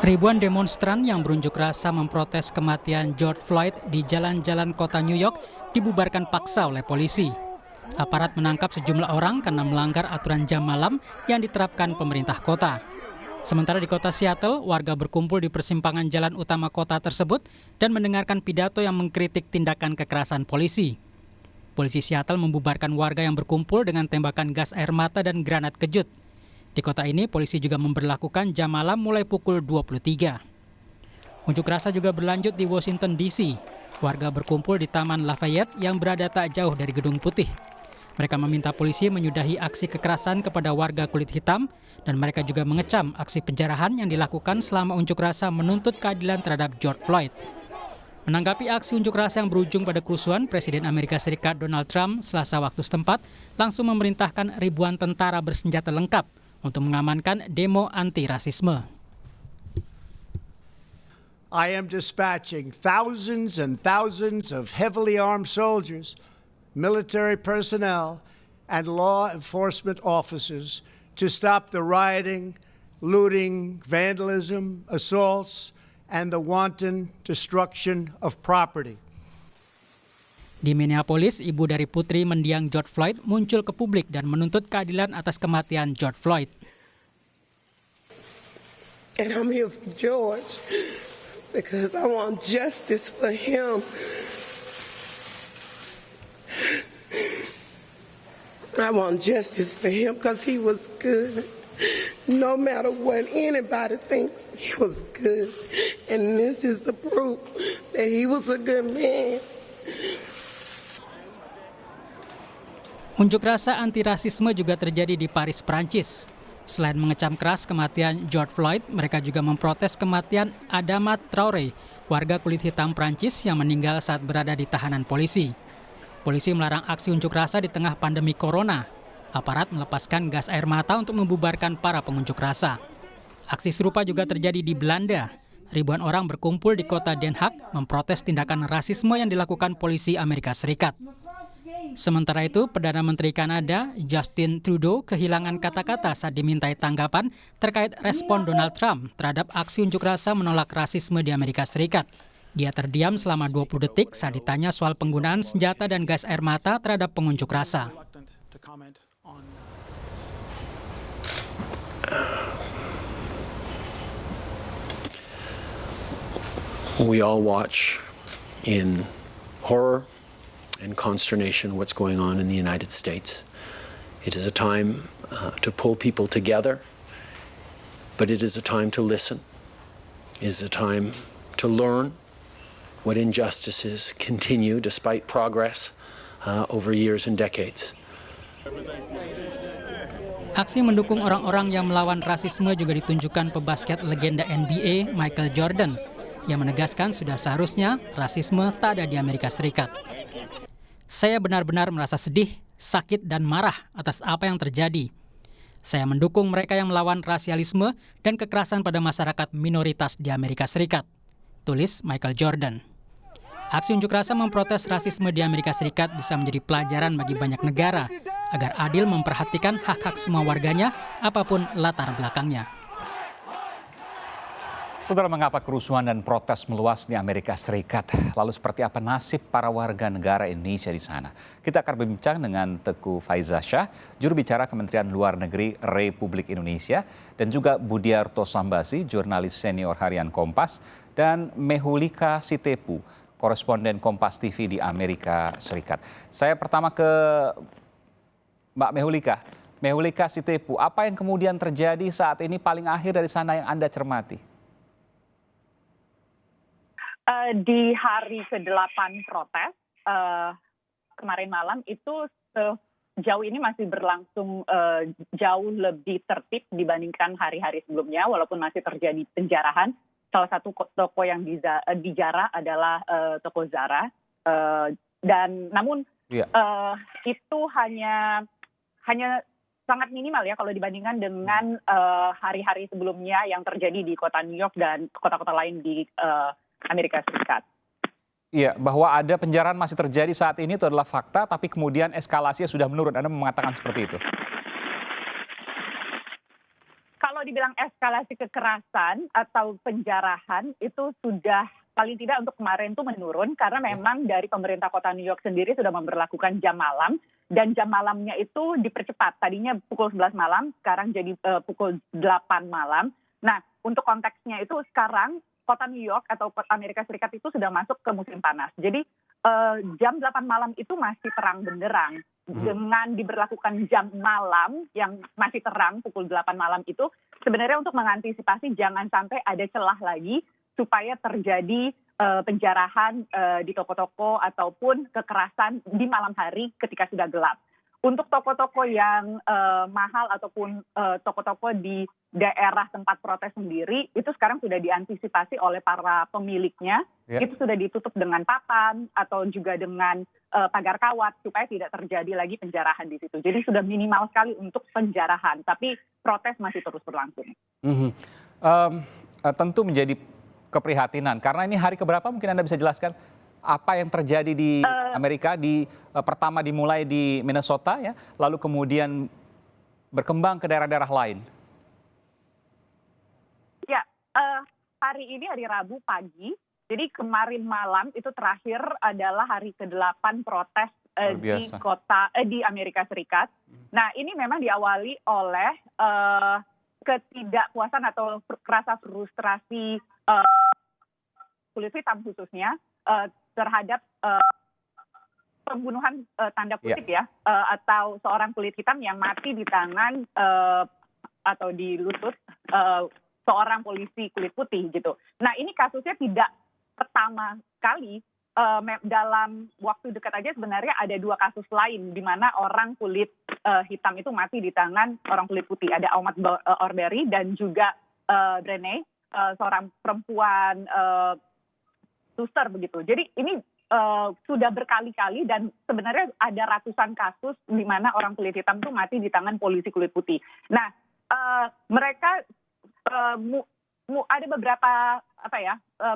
Ribuan demonstran yang berunjuk rasa memprotes kematian George Floyd di jalan-jalan kota New York dibubarkan paksa oleh polisi. Aparat menangkap sejumlah orang karena melanggar aturan jam malam yang diterapkan pemerintah kota. Sementara di kota Seattle, warga berkumpul di persimpangan jalan utama kota tersebut dan mendengarkan pidato yang mengkritik tindakan kekerasan polisi. Polisi Seattle membubarkan warga yang berkumpul dengan tembakan gas air mata dan granat kejut. Di kota ini, polisi juga memberlakukan jam malam mulai pukul 23. Unjuk rasa juga berlanjut di Washington, D.C. Warga berkumpul di Taman Lafayette yang berada tak jauh dari Gedung Putih. Mereka meminta polisi menyudahi aksi kekerasan kepada warga kulit hitam, dan mereka juga mengecam aksi penjarahan yang dilakukan selama unjuk rasa menuntut keadilan terhadap George Floyd. Menanggapi aksi unjuk rasa yang berujung pada kerusuhan, Presiden Amerika Serikat Donald Trump Selasa waktu setempat langsung memerintahkan ribuan tentara bersenjata lengkap untuk mengamankan demo anti-rasisme. I am dispatching thousands and thousands of heavily armed soldiers, military personnel, and law enforcement officers to stop the rioting, looting, vandalism, assaults, and the wanton destruction of property. Di Minneapolis, ibu dari putri mendiang George Floyd muncul ke publik dan menuntut keadilan atas kematian George Floyd. And I'm here for George because I want justice for him. I want justice for him because he was good. No matter what anybody thinks, he was good. And this is the proof that he was a good man. Unjuk rasa anti-rasisme juga terjadi di Paris, Prancis. Selain mengecam keras kematian George Floyd, mereka juga memprotes kematian Adama Traoré, warga kulit hitam Prancis yang meninggal saat berada di tahanan polisi. Polisi melarang aksi unjuk rasa di tengah pandemi corona. Aparat melepaskan gas air mata untuk membubarkan para pengunjuk rasa. Aksi serupa juga terjadi di Belanda. Ribuan orang berkumpul di kota Den Haag memprotes tindakan rasisme yang dilakukan polisi Amerika Serikat. Sementara itu, Perdana Menteri Kanada Justin Trudeau kehilangan kata-kata saat dimintai tanggapan terkait respon Donald Trump terhadap aksi unjuk rasa menolak rasisme di Amerika Serikat. Dia terdiam selama 20 detik saat ditanya soal penggunaan senjata dan gas air mata terhadap pengunjuk rasa. We all watch in horror and consternation what's going on in the United States. It is a time to pull people together, but it is a time to listen. It is a time to learn what injustices continue despite progress over years and decades. Aksi mendukung orang-orang yang melawan rasisme juga ditunjukkan pebasket legenda NBA Michael Jordan yang menegaskan sudah seharusnya rasisme tak ada di Amerika Serikat. Saya benar-benar merasa sedih, sakit, dan marah atas apa yang terjadi. Saya mendukung mereka yang melawan rasialisme dan kekerasan pada masyarakat minoritas di Amerika Serikat, tulis Michael Jordan. Aksi unjuk rasa memprotes rasisme di Amerika Serikat bisa menjadi pelajaran bagi banyak negara agar adil memperhatikan hak-hak semua warganya, apapun latar belakangnya. Saudara, mengapa kerusuhan dan protes meluas di Amerika Serikat? Lalu seperti apa nasib para warga negara Indonesia di sana? Kita akan berbincang dengan Teguh Faiza Shah, juru bicara Kementerian Luar Negeri Republik Indonesia, dan juga Budiarto Sambasi, jurnalis senior harian Kompas, dan Mehulika Sitepu, koresponden Kompas TV di Amerika Serikat. Saya pertama ke Mbak Mehulika. Mehulika Sitepu, apa yang kemudian terjadi saat ini paling akhir dari sana yang Anda cermati? Di hari ke-8 protes kemarin malam itu sejauh ini masih berlangsung jauh lebih tertib dibandingkan hari-hari sebelumnya, walaupun masih terjadi penjarahan. Salah satu toko yang dijarah adalah toko Zara, dan namun itu hanya sangat minimal ya kalau dibandingkan dengan hari-hari sebelumnya yang terjadi di kota New York dan kota-kota lain di Amerika Serikat. Iya, bahwa ada penjarahan masih terjadi saat ini itu adalah fakta, tapi kemudian eskalasinya sudah menurun. Anda mengatakan seperti itu? Kalau dibilang eskalasi kekerasan atau penjarahan itu sudah paling tidak untuk kemarin itu menurun karena memang dari pemerintah kota New York sendiri sudah memberlakukan jam malam dan jam malamnya itu dipercepat. Tadinya pukul 11 malam, sekarang jadi pukul 8 malam. Nah, untuk konteksnya itu sekarang kota New York atau kota Amerika Serikat itu sudah masuk ke musim panas. Jadi jam 8 malam itu masih terang benderang. Dengan diberlakukan jam malam yang masih terang pukul 8 malam itu sebenarnya untuk mengantisipasi jangan sampai ada celah lagi supaya terjadi penjarahan di toko-toko ataupun kekerasan di malam hari ketika sudah gelap. Untuk toko-toko yang mahal ataupun toko-toko di daerah tempat protes sendiri, itu sekarang sudah diantisipasi oleh para pemiliknya. Ya. Itu sudah ditutup dengan papan atau juga dengan pagar kawat supaya tidak terjadi lagi penjarahan di situ. Jadi sudah minimal sekali untuk penjarahan, tapi protes masih terus berlangsung. Tentu menjadi keprihatinan, karena ini hari keberapa mungkin Anda bisa jelaskan? Apa yang terjadi di Amerika pertama dimulai di Minnesota ya, lalu kemudian berkembang ke daerah-daerah lain. Ya, hari ini hari Rabu pagi. Jadi kemarin malam itu terakhir adalah hari ke-8 protes di Amerika Serikat. Nah, ini memang diawali oleh ketidakpuasan atau rasa frustrasi kulit hitam khususnya terhadap pembunuhan tanda kutip atau seorang kulit hitam yang mati di tangan atau di lutut seorang polisi kulit putih gitu. Nah, ini kasusnya tidak pertama kali. Dalam waktu dekat aja sebenarnya ada 2 kasus lain di mana orang kulit hitam itu mati di tangan orang kulit putih. Ada Ahmaud Arbery dan juga Brené, seorang perempuan suster begitu. Jadi ini sudah berkali-kali dan sebenarnya ada ratusan kasus di mana orang kulit hitam itu mati di tangan polisi kulit putih. Nah, mereka ada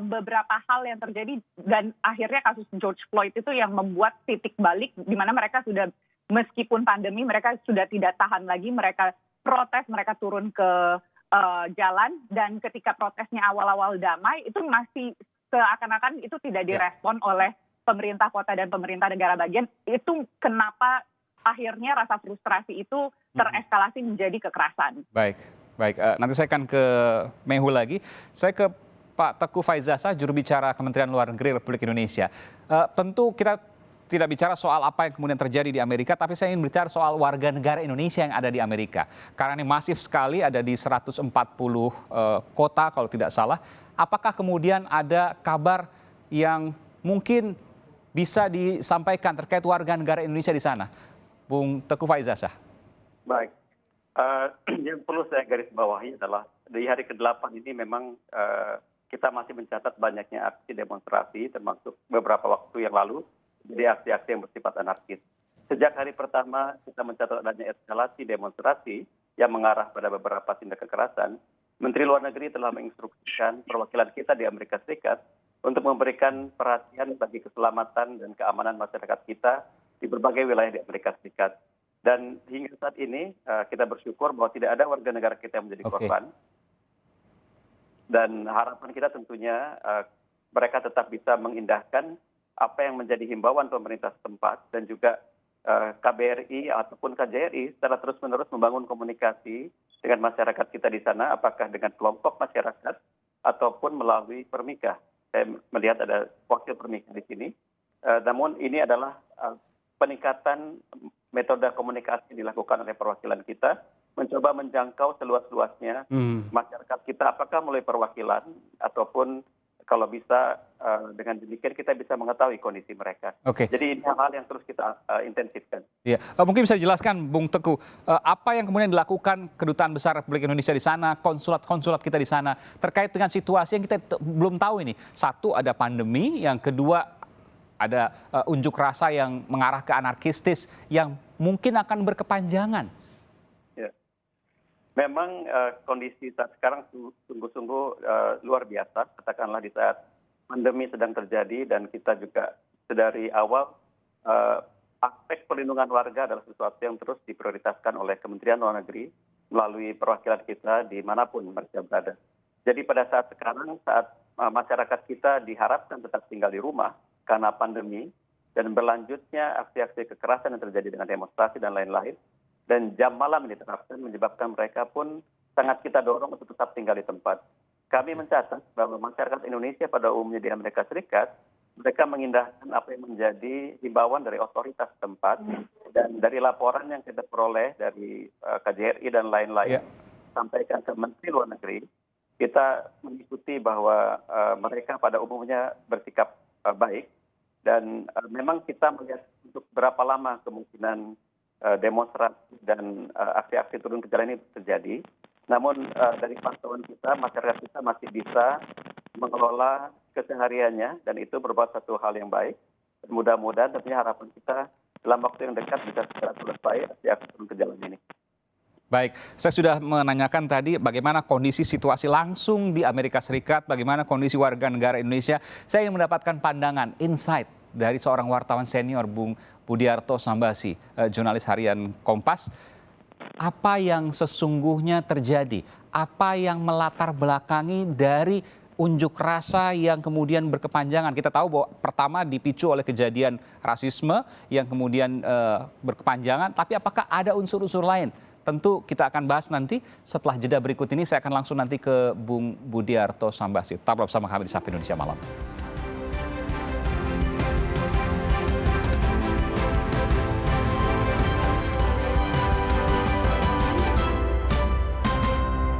beberapa hal yang terjadi dan akhirnya kasus George Floyd itu yang membuat titik balik di mana mereka sudah meskipun pandemi mereka sudah tidak tahan lagi, mereka protes, mereka turun ke jalan dan ketika protesnya awal-awal damai itu masih seakan-akan itu tidak direspon oleh pemerintah kota dan pemerintah negara bagian. Itu kenapa akhirnya rasa frustrasi itu tereskalasi menjadi kekerasan. Baik. Nanti saya akan ke Mehu lagi. Saya ke Pak Teguh Faizasa, juru bicara Kementerian Luar Negeri Republik Indonesia. Tentu kita tidak bicara soal apa yang kemudian terjadi di Amerika, tapi saya ingin bicara soal warga negara Indonesia yang ada di Amerika. Karena ini masif sekali, ada di 140 kota kalau tidak salah. Apakah kemudian ada kabar yang mungkin bisa disampaikan terkait warga negara Indonesia di sana? Bung Teguh Faizasa. Baik. Yang perlu saya garis bawahi adalah di hari ke-8 ini memang kita masih mencatat banyaknya aksi demonstrasi termasuk beberapa waktu yang lalu jadi aksi-aksi yang bersifat anarkis. Sejak hari pertama kita mencatat adanya eskalasi demonstrasi yang mengarah pada beberapa tindak kekerasan, Menteri Luar Negeri telah menginstruksikan perwakilan kita di Amerika Serikat untuk memberikan perhatian bagi keselamatan dan keamanan masyarakat kita di berbagai wilayah di Amerika Serikat. Dan hingga saat ini kita bersyukur bahwa tidak ada warga negara kita yang menjadi korban. Dan harapan kita tentunya mereka tetap bisa mengindahkan apa yang menjadi himbauan pemerintah setempat dan juga KBRI ataupun KJRI secara terus-menerus membangun komunikasi dengan masyarakat kita di sana, apakah dengan kelompok masyarakat ataupun melalui permika. Saya melihat ada wakil permika di sini. Namun ini adalah peningkatan metode komunikasi yang dilakukan oleh perwakilan kita, mencoba menjangkau seluas-luasnya masyarakat kita, apakah melalui perwakilan ataupun kalau bisa dengan demikian kita bisa mengetahui kondisi mereka. Jadi ini hal yang terus kita intensifkan. Ya, mungkin bisa dijelaskan Bung Teguh, apa yang kemudian dilakukan Kedutaan Besar Republik Indonesia di sana, konsulat-konsulat kita di sana, terkait dengan situasi yang kita belum tahu ini. Satu, ada pandemi, yang kedua ada unjuk rasa yang mengarah ke anarkistis yang mungkin akan berkepanjangan. Ya. Memang kondisi saat sekarang sungguh-sungguh luar biasa. Katakanlah di saat pandemi sedang terjadi dan kita juga dari awal aspek perlindungan warga adalah sesuatu yang terus diprioritaskan oleh Kementerian Luar Negeri melalui perwakilan kita dimanapun mereka berada. Jadi pada saat sekarang, saat masyarakat kita diharapkan tetap tinggal di rumah karena pandemi dan berlanjutnya aksi-aksi kekerasan yang terjadi dengan demonstrasi dan lain-lain, dan jam malam diterapkan menyebabkan mereka pun sangat kita dorong untuk tetap tinggal di tempat. Kami mencatat bahwa masyarakat Indonesia pada umumnya di Amerika Serikat, mereka mengindahkan apa yang menjadi himbauan dari otoritas tempat, dan dari laporan yang kita peroleh dari KJRI dan lain-lain, sampaikan ke Menteri Luar Negeri, kita mengikuti bahwa mereka pada umumnya bersikap baik, dan memang kita melihat untuk berapa lama kemungkinan demonstrasi dan aksi-aksi turun ke jalan ini terjadi. Namun dari pantauan kita, masyarakat kita masih bisa mengelola kesehariannya, dan itu merupakan satu hal yang baik. Mudah-mudahan tentunya harapan kita dalam waktu yang dekat bisa segera selesai aksi turun ke jalan ini. Baik, saya sudah menanyakan tadi bagaimana kondisi situasi langsung di Amerika Serikat, bagaimana kondisi warga negara Indonesia. Saya ingin mendapatkan pandangan, insight dari seorang wartawan senior, Bung Budiarto Sambasi, jurnalis harian Kompas. Apa yang sesungguhnya terjadi? Apa yang melatar belakangi dari unjuk rasa yang kemudian berkepanjangan? Kita tahu bahwa pertama dipicu oleh kejadian rasisme yang kemudian berkepanjangan, tapi apakah ada unsur-unsur lain? Tentu kita akan bahas nanti setelah jeda berikut ini. Saya akan langsung nanti ke Bung Budiarto Sambasi. Tetaplah bersama kami di Sapa Indonesia Malam.